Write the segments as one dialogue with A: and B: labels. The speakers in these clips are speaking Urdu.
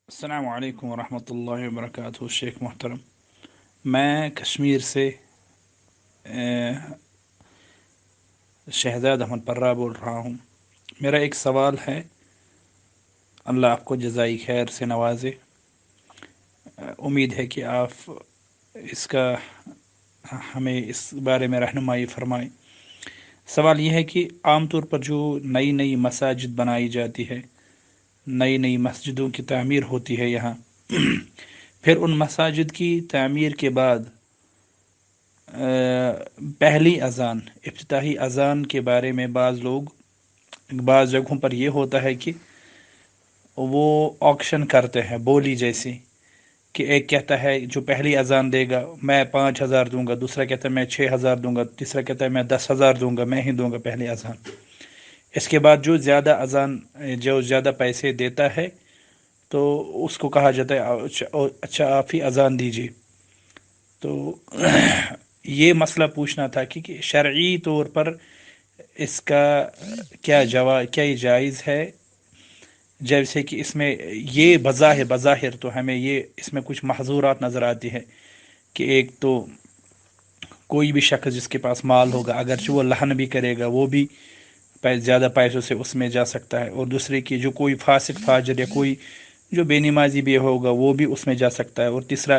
A: السلام علیکم ورحمۃ اللہ وبرکاتہ شیخ محترم. میں کشمیر سے شہزاد احمد پرہ بول رہا ہوں. میرا ایک سوال ہے. اللہ آپ کو جزائی خیر سے نوازے. امید ہے کہ آپ اس کا ہمیں اس بارے میں رہنمائی فرمائیں. سوال یہ ہے کہ عام طور پر جو نئی نئی مساجد بنائی جاتی ہے، نئی نئی مسجدوں کی تعمیر ہوتی ہے یہاں، پھر ان مساجد کی تعمیر کے بعد پہلی اذان، افتتاحی اذان کے بارے میں بعض جگہوں پر یہ ہوتا ہے کہ وہ آکشن کرتے ہیں بولی جیسی، کہ ایک کہتا ہے جو پہلی اذان دے گا میں 5,000 دوں گا، دوسرا کہتا ہے میں 6,000 دوں گا، تیسرا کہتا ہے میں 10,000 دوں گا، میں ہی دوں گا پہلی اذان. اس کے بعد جو زیادہ پیسے دیتا ہے تو اس کو کہا جاتا ہے اچھا آپ ہی اذان دیجیے. تو یہ مسئلہ پوچھنا تھا کہ شرعی طور پر اس کا کیا یہ جائز ہے؟ جیسے کہ اس میں یہ بظاہر تو ہمیں یہ اس میں کچھ محظورات نظر آتی ہے کہ ایک تو کوئی بھی شخص جس کے پاس مال ہوگا اگرچہ وہ لہن بھی کرے گا وہ بھی زیادہ پیسوں سے اس میں جا سکتا ہے، اور دوسرے کی جو کوئی فاسق فاجر یا کوئی جو بے نمازی بھی ہوگا وہ بھی اس میں جا سکتا ہے، اور تیسرا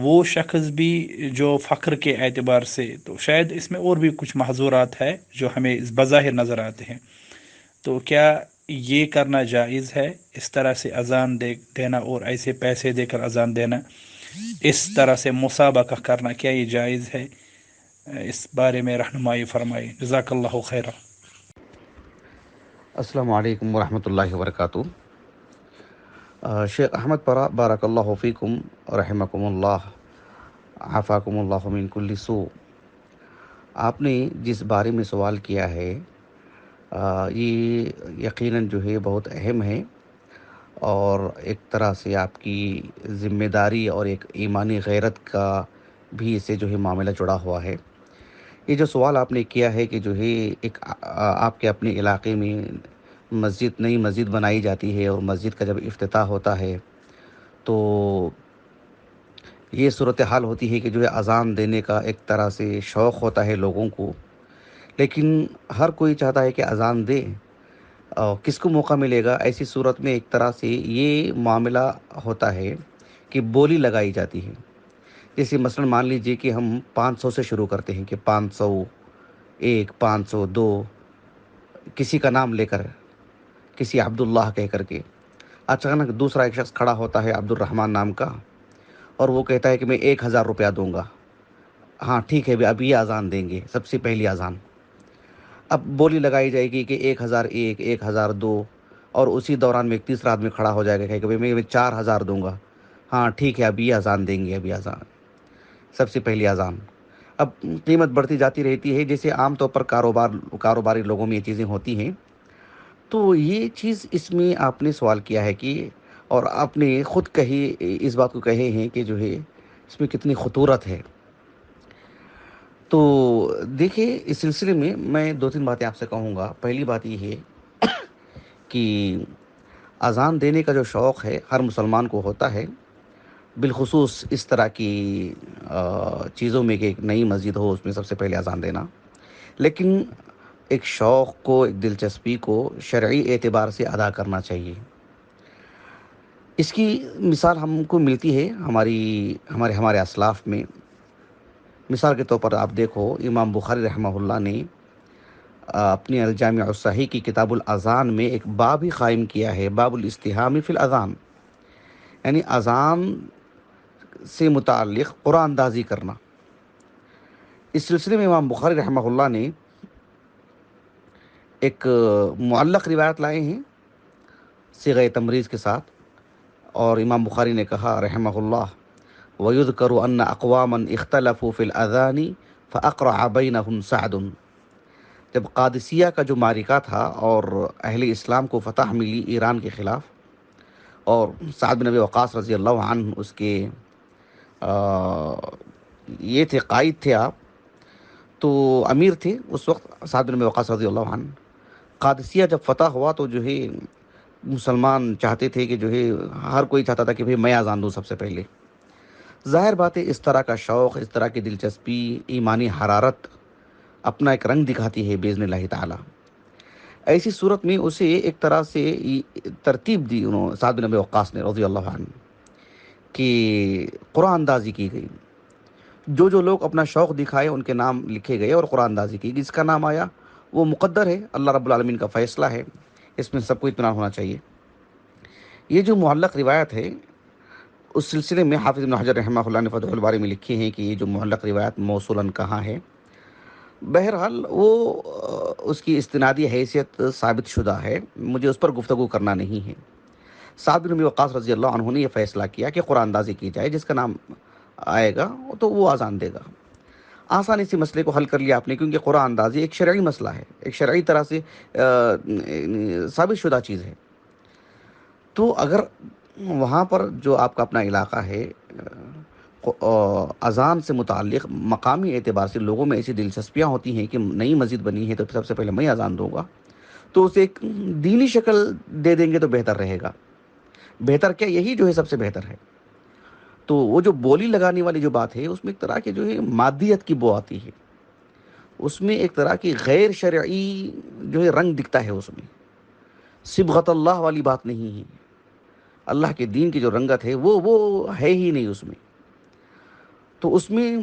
A: وہ شخص بھی جو فخر کے اعتبار سے. تو شاید اس میں اور بھی کچھ محظورات ہے جو ہمیں بظاہر نظر آتے ہیں. تو کیا یہ کرنا جائز ہے اس طرح سے اذان دینا اور ایسے پیسے دے کر اذان دینا، اس طرح سے مسابقہ کرنا، کیا یہ جائز ہے؟ اس بارے میں رہنمائی فرمائی. جزاک اللہ خیرہ.
B: السلام علیکم ورحمۃ اللہ وبرکاتہ. شیخ احمد پرہ بارک اللہ فیکم رحمکم اللہ عافاکم اللہ من کل سوء. آپ نے جس بارے میں سوال کیا ہے یہ یقیناً جو ہے بہت اہم ہے، اور ایک طرح سے آپ کی ذمہ داری اور ایک ایمانی غیرت کا بھی اس سے جو ہے معاملہ جڑا ہوا ہے. یہ جو سوال آپ نے کیا ہے کہ جو ہے ایک آپ کے اپنے علاقے میں نئی مسجد بنائی جاتی ہے، اور مسجد کا جب افتتاح ہوتا ہے تو یہ صورتحال ہوتی ہے کہ جو ہے اذان دینے کا ایک طرح سے شوق ہوتا ہے لوگوں کو، لیکن ہر کوئی چاہتا ہے کہ اذان دے، اور کس کو موقع ملے گا. ایسی صورت میں ایک طرح سے یہ معاملہ ہوتا ہے کہ بولی لگائی جاتی ہے. جیسے مثلا مان لیجئے کہ ہم 500 سے شروع کرتے ہیں کہ 501، 502، کسی کا نام لے کر، کسی عبداللہ کہہ کر کے. اچانک دوسرا ایک شخص کھڑا ہوتا ہے عبد الرحمن نام کا، اور وہ کہتا ہے کہ میں 1,000 روپیہ دوں گا. ہاں ٹھیک ہے، اب یہ اذان دیں گے، سب سے پہلی اذان. اب بولی لگائی جائے گی کہ 1,001، 1,002، اور اسی دوران میں ایک تیسرا آدمی کھڑا ہو جائے گا کہ میں 4,000 دوں گا. ہاں ٹھیک ہے، اب یہ اذان دیں گے، ابھی اذان، سب سے پہلی اذان. اب قیمت بڑھتی جاتی رہتی ہے. جیسے عام طور پر کاروباری لوگوں میں یہ چیزیں ہوتی ہیں. تو یہ چیز اس میں آپ نے سوال کیا ہے کہ، اور آپ نے خود اس بات کو کہے ہیں کہ جو ہے اس میں کتنی خطورت ہے. تو دیکھیے، اس سلسلے میں میں 2-3 باتیں آپ سے کہوں گا. پہلی بات یہ ہے کہ اذان دینے کا جو شوق ہے ہر مسلمان کو ہوتا ہے، بالخصوص اس طرح کی چیزوں میں کہ ایک نئی مسجد ہو، اس میں سب سے پہلے اذان دینا. لیکن ایک شوق کو، ایک دلچسپی کو شرعی اعتبار سے ادا کرنا چاہیے. اس کی مثال ہم کو ملتی ہے ہمارے اسلاف میں. مثال کے طور پر آپ دیکھو، امام بخاری رحمہ اللہ نے اپنی الجامع الصحیح کی کتاب الاذان میں ایک باب ہی قائم کیا ہے، باب الاستحام فی الاذان، یعنی اذان سے متعلق قرآن اندازی کرنا. اس سلسلے میں امام بخاری رحمہ اللہ نے ایک معلق روایت لائے ہیں صیغہ تمریز کے ساتھ، اور امام بخاری نے کہا رحمہ اللہ: وَيُذْكَرُ أَنَّ أَقْوَامًا اخْتَلَفُوا فِي الْأَذَانِ فَأَقْرَعَ بَيْنَهُمْ سَعْدٌ. جب قادسیہ کا جو معرکہ تھا اور اہل اسلام کو فتح ملی ایران کے خلاف، اور سعد بن ابی وقاص رضی اللہ عنہ اس کے یہ تھے، قائد تھے آپ، تو امیر تھے اس وقت سعد بن ابی وقاص رضی اللہ عنہ. قادسیہ جب فتح ہوا تو جو ہے مسلمان چاہتے تھے کہ جو ہے ہر کوئی چاہتا تھا کہ بھئی میں اذان دوں سب سے پہلے. ظاہر بات ہے اس طرح کا شوق، اس طرح کی دلچسپی، ایمانی حرارت اپنا ایک رنگ دکھاتی ہے باذن اللہ تعالی. ایسی صورت میں اسے ایک طرح سے ترتیب دی انہوں سعد بن ابی وقاص نے رضی اللہ عنہ کہ قرآن اندازی کی گئی. جو جو لوگ اپنا شوق دکھائے ان کے نام لکھے گئے اور قرآن اندازی کی. جس کا نام آیا وہ مقدر ہے، اللہ رب العالمین کا فیصلہ ہے، اس میں سب کو اطمینان ہونا چاہیے. یہ جو معلق روایت ہے اس سلسلے میں حافظ ابن حجر رحمہ اللہ نے فتح الباری میں لکھی ہیں کہ یہ جو معلق روایت موصولاً کہاں ہے. بہرحال وہ اس کی استنادی حیثیت ثابت شدہ ہے، مجھے اس پر گفتگو کرنا نہیں ہے. سعد بن ابی وقاص رضی اللہ عنہ نے یہ فیصلہ کیا کہ قرآن اندازی کی جائے، جس کا نام آئے گا تو وہ اذان دے گا. آسانی سے مسئلے کو حل کر لیا آپ نے، کیونکہ قرآن اندازی ایک شرعی مسئلہ ہے، ایک شرعی طرح سے ثابت شدہ چیز ہے. تو اگر وہاں پر جو آپ کا اپنا علاقہ ہے اذان سے متعلق مقامی اعتبار سے لوگوں میں ایسی دلچسپیاں ہوتی ہیں کہ نئی مسجد بنی ہے تو سب سے پہلے میں اذان دوں گا، تو اسے ایک دینی شکل دے دیں گے تو بہتر رہے گا. بہتر کیا، یہی جو ہے سب سے بہتر ہے. تو وہ جو بولی لگانے والی جو بات ہے اس میں ایک طرح کی جو ہے مادیت کی بو آتی ہے، اس میں ایک طرح کی غیر شرعی جو ہے رنگ دکھتا ہے. اس میں صبغت اللہ والی بات نہیں ہے، اللہ کے دین کی جو رنگت ہے وہ ہے ہی نہیں اس میں. تو اس میں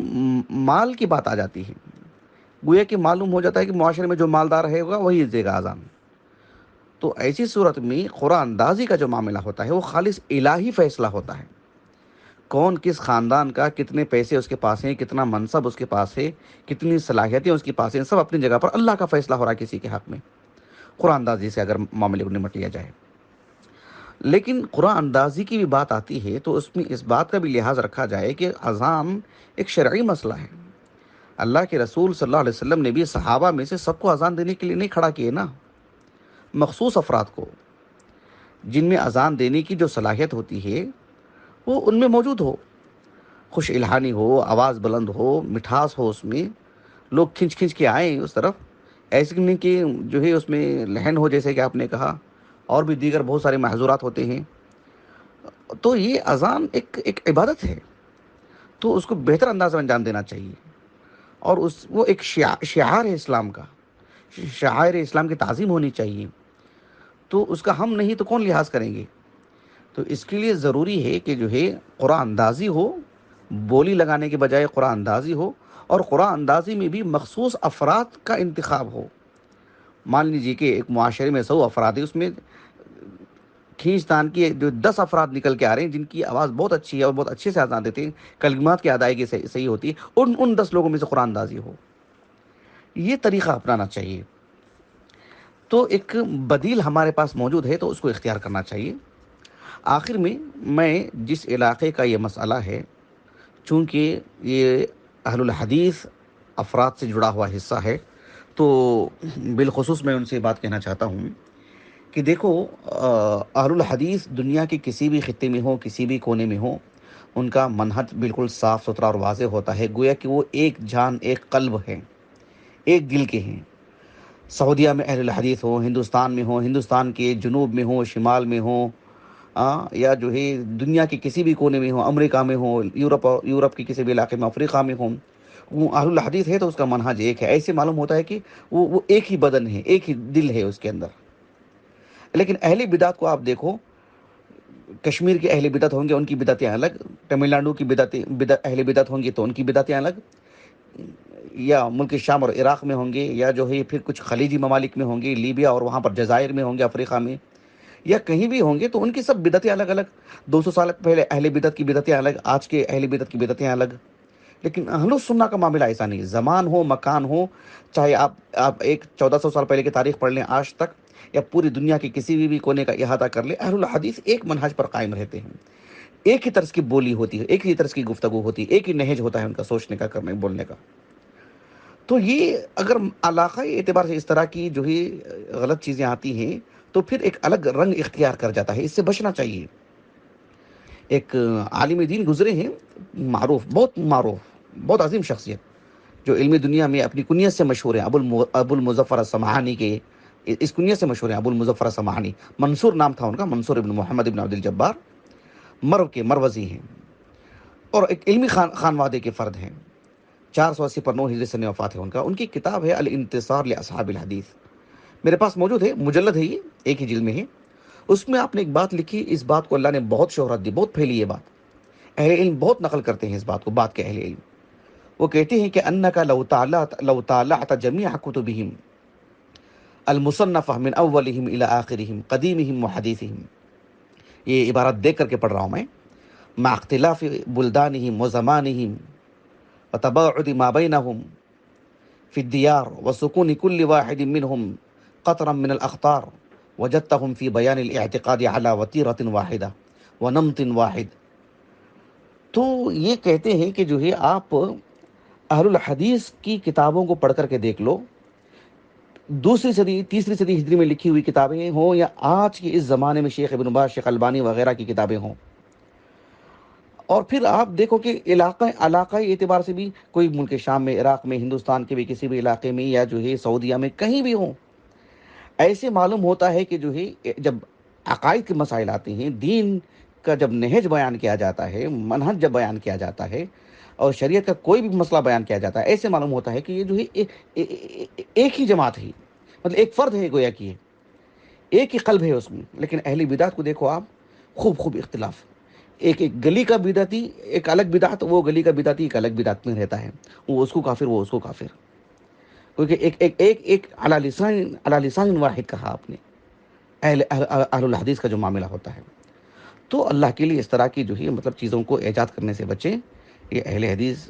B: مال کی بات آ جاتی ہے، گویا کہ معلوم ہو جاتا ہے کہ معاشرے میں جو مالدار رہے گا وہی دے گا اذان. تو ایسی صورت میں قرآن اندازی کا جو معاملہ ہوتا ہے وہ خالص الہی فیصلہ ہوتا ہے. کون کس خاندان کا کتنے پیسے اس کے پاس ہیں، کتنا منصب اس کے پاس ہے، کتنی صلاحیتیں اس کے پاس ہیں، سب اپنی جگہ پر اللہ کا فیصلہ ہو رہا ہے کسی کے حق میں قرآن اندازی سے اگر معاملے کو نمٹ لیا جائے. لیکن قرآن اندازی کی بھی بات آتی ہے تو اس میں اس بات کا بھی لحاظ رکھا جائے کہ اذان ایک شرعی مسئلہ ہے. اللہ کے رسول صلی اللہ علیہ وسلم نے بھی صحابہ میں سے سب کو اذان دینے کے لیے نہیں کھڑا کیے نا، مخصوص افراد کو جن میں اذان دینے کی جو صلاحیت ہوتی ہے وہ ان میں موجود ہو، خوش الہانی ہو، آواز بلند ہو، مٹھاس ہو، اس میں لوگ کھنچ کھنچ کے آئیں اس طرف. ایسے نہیں کہ جو ہے اس میں لہن ہو جیسے کہ آپ نے کہا، اور بھی دیگر بہت سارے محظورات ہوتے ہیں. تو یہ اذان ایک عبادت ہے، تو اس کو بہتر انداز میں انجام دینا چاہیے. اور وہ ایک شعار ہے اسلام کا، شعائر اسلام کی تعظیم ہونی چاہیے. تو اس کا ہم نہیں تو کون لحاظ کریں گے؟ تو اس کے لیے ضروری ہے کہ جو ہے قرآن اندازی ہو، بولی لگانے کے بجائے قرآن اندازی ہو، اور قرآن اندازی میں بھی مخصوص افراد کا انتخاب ہو. مان لیجیے کہ ایک معاشرے میں 100 افراد ہیں، اس میں کھینچ تان کی جو 10 افراد نکل کے آ رہے ہیں جن کی آواز بہت اچھی ہے اور بہت اچھے سے اذان دیتے ہیں، کلمات کی ادائیگی صحیح ہوتی ہے، ان 10 لوگوں میں سے قرآن اندازی ہو. یہ طریقہ اپنانا چاہیے. تو ایک بدیل ہمارے پاس موجود ہے تو اس کو اختیار کرنا چاہیے. آخر میں جس علاقے کا یہ مسئلہ ہے، چونکہ یہ اہل الحدیث افراد سے جڑا ہوا حصہ ہے، تو بالخصوص میں ان سے بات کہنا چاہتا ہوں کہ دیکھو، اہل الحدیث دنیا کے کسی بھی خطے میں ہو، کسی بھی کونے میں ہو، ان کا منہج بالکل صاف ستھرا اور واضح ہوتا ہے، گویا کہ وہ ایک جان، ایک قلب ہے، ایک دل کے ہیں. سعودیہ میں اہل الحدیث ہوں، ہندوستان میں ہوں، ہندوستان کے جنوب میں ہوں، شمال میں ہوں، یا جو ہے دنیا کے کسی بھی کونے میں ہوں، امریکہ میں ہوں، یورپ کے کسی بھی علاقے میں، افریقہ میں ہوں، وہ اہل الحدیث ہے تو اس کا منہج ایک ہے. ایسے معلوم ہوتا ہے کہ وہ ایک ہی بدن ہے، ایک ہی دل ہے اس کے اندر. لیکن اہل بدعت کو آپ دیکھو، کشمیر کے اہل بدعت ہوں گے ان کی بدعتیں الگ، تمل ناڈو کی اہل بدعت ہوں گی تو ان کی بدعتیں الگ، یا ملک شام اور عراق میں ہوں گے، یا جو ہے پھر کچھ خلیجی ممالک میں ہوں گے، لیبیا اور وہاں پر جزائر میں ہوں گے، افریقہ میں، یا کہیں بھی ہوں گے، تو ان کی سب بدعتیں الگ الگ. 200 سال پہلے اہل بدعت کی بدعتیں الگ، آج کے اہل بدعت کی بدعتیں الگ. لیکن اہل السنہ کا معاملہ ایسا نہیں، زمان ہو، مکان ہو، چاہے آپ ایک 1400 سال پہلے کی تاریخ پڑھ لیں آج تک، یا پوری دنیا کے کسی بھی کونے کا احاطہ کر لیں، اہل الحدیث ایک منہج پر قائم رہتے ہیں. ایک ہی طرز کی بولی ہوتی ہے، ایک ہی طرز کی گفتگو ہوتی ہے، ایک ہی نہج ہوتا ہے ان کا سوچنے کا، کرنے بولنے کا. تو یہ اگر علاقائی اعتبار سے اس طرح کی جو ہی غلط چیزیں آتی ہیں تو پھر ایک الگ رنگ اختیار کر جاتا ہے، اس سے بچنا چاہیے. ایک عالم دین گزرے ہیں، بہت عظیم شخصیت، جو علمی دنیا میں اپنی کنیت سے مشہور ہیں، ابو المظفر السمعانی کے اس کنیت سے مشہور ہیں، ابو المظفر سمعانی، منصور نام تھا ان کا، منصور ابن محمد ابن عبد الجبار، مرو کے مروزی ہیں، اور ایک علمی خانوادے کے فرد ہیں۔ 480 پر 9 ہجری سن وفات ہے ان کا۔ ان کی کتاب ہے الانتصار لاصحاب الحدیث، میرے پاس موجود ہے، مجلد ہے یہ، ایک ہی جلد میں ہے۔ اس میں آپ نے ایک بات لکھی، اس بات کو اللہ نے بہت شہرت دی، بہت پھیلی یہ بات، اہل علم بہت نقل کرتے ہیں اس بات کو، بات کے اہل علم۔ وہ کہتے ہیں کہ انک لو طالعت جمیع کتبہم المصنفہ من اولہم الی آخرہم قدیمہم وحدیثہم، یہ عبارت دیکھ کر کے پڑھ رہا ہوں میں، مع اختلاف بلدانہم وزمانہم وتباعد ما بینہم فی الدیار وسکون کل واحد منہم قطرا من الاخطار وجدتہم فی بیان الاعتقاد علی وتیرۃ واحدہ ونمط واحد۔ تو یہ کہتے ہیں کہ جو ہے آپ اہل الحدیث کی کتابوں کو پڑھ کر کے دیکھ لو، دوسری صدی تیسری صدی ہجری میں لکھی ہوئی کتابیں ہوں یا آج کے اس زمانے میں شیخ ابن باز، شیخ البانی وغیرہ کی کتابیں ہوں، اور پھر آپ دیکھو کہ علاقائی اعتبار سے بھی کوئی ملک شام میں، عراق میں، ہندوستان کے بھی کسی بھی علاقے میں، یا جو ہے سعودیہ میں کہیں بھی ہوں، ایسے معلوم ہوتا ہے کہ جو ہے جب عقائد کے مسائل آتے ہیں، دین کا جب نہج بیان کیا جاتا ہے، منہج جب بیان کیا جاتا ہے، اور شریعت کا کوئی بھی مسئلہ بیان کیا جاتا ہے، ایسے معلوم ہوتا ہے کہ یہ جو ہے ایک ہی جماعت ہے، مطلب ایک فرد ہے گویا کہ ایک ہی قلب ہے اس میں۔ لیکن اہل بدعت کو دیکھو آپ، خوب اختلاف، ایک گلی کا بدعتی ایک الگ بدعت، وہ گلی کا بدعتی ایک الگ بدعت میں رہتا ہے، وہ اس کو کافر، وہ اس کو کافر، کیونکہ ایک علی لسان واحد کہا آپ نے، اہل الحدیث کا جو معاملہ ہوتا ہے۔ تو اللہ کے لیے اس طرح کی جو ہے مطلب چیزوں کو ایجاد کرنے سے بچیں، یہ اہل حدیث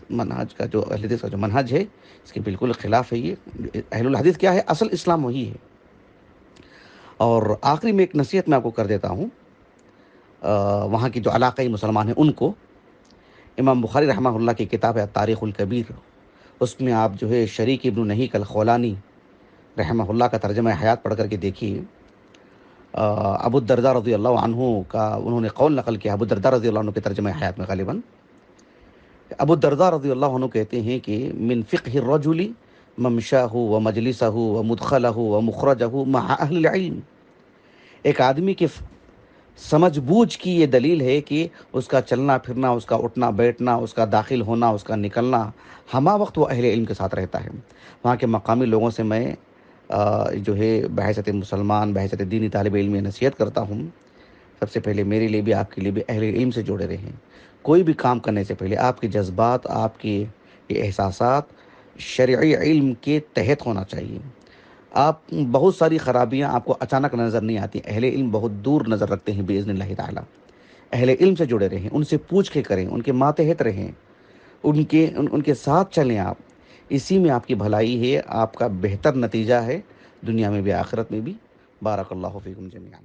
B: کا جو منہج ہے اس کے بالکل خلاف ہے۔ یہ اہل الحدیث کیا ہے؟ اصل اسلام وہی ہے۔ اور آخری میں ایک نصیحت میں آپ کو کر دیتا ہوں، وہاں کی جو علاقائی مسلمان ہیں ان کو، امام بخاری رحمہ اللہ کی کتاب ہے تاریخ الکبیر، اس میں آپ جو ہے شریک ابن نہیک الخولانی رحمہ اللہ کا ترجمہ حیات پڑھ کر کے دیکھیے۔ ابو الدرداء رضی اللہ عنہ کا انہوں نے قول نقل کیا، ابو الدرداء رضی اللہ عنہ کے ترجمہ حیات میں غالباً ابو الدرداء رضی اللہ عنہ کہتے ہیں کہ من فقہ الرجل ممشاہ و مجلسہ و مدخلہ و مخرجہ مع اہل العلم، ایک آدمی کے سمجھ بوجھ کی یہ دلیل ہے کہ اس کا چلنا پھرنا، اس کا اٹھنا بیٹھنا، اس کا داخل ہونا، اس کا نکلنا، ہمہ وقت وہ اہل علم کے ساتھ رہتا ہے۔ وہاں کے مقامی لوگوں سے میں جو ہے بحیثیت مسلمان، بحیثیت دینی طالب علم نصیحت کرتا ہوں، سب سے پہلے میرے لیے بھی، آپ کے لیے بھی، اہل علم سے جڑے رہیں۔ کوئی بھی کام کرنے سے پہلے آپ کے جذبات، آپ کے یہ احساسات شرعی علم کے تحت ہونا چاہیے۔ آپ بہت ساری خرابیاں آپ کو اچانک نظر نہیں آتی، اہل علم بہت دور نظر رکھتے ہیں باذن اللہ تعالی۔ اہل علم سے جڑے رہیں، ان سے پوچھ کے کریں، ان کے ماتحت رہیں، ان کے ساتھ چلیں آپ، اسی میں آپ کی بھلائی ہے، آپ کا بہتر نتیجہ ہے، دنیا میں بھی آخرت میں بھی۔ بارک اللہ فیکم جمیعا۔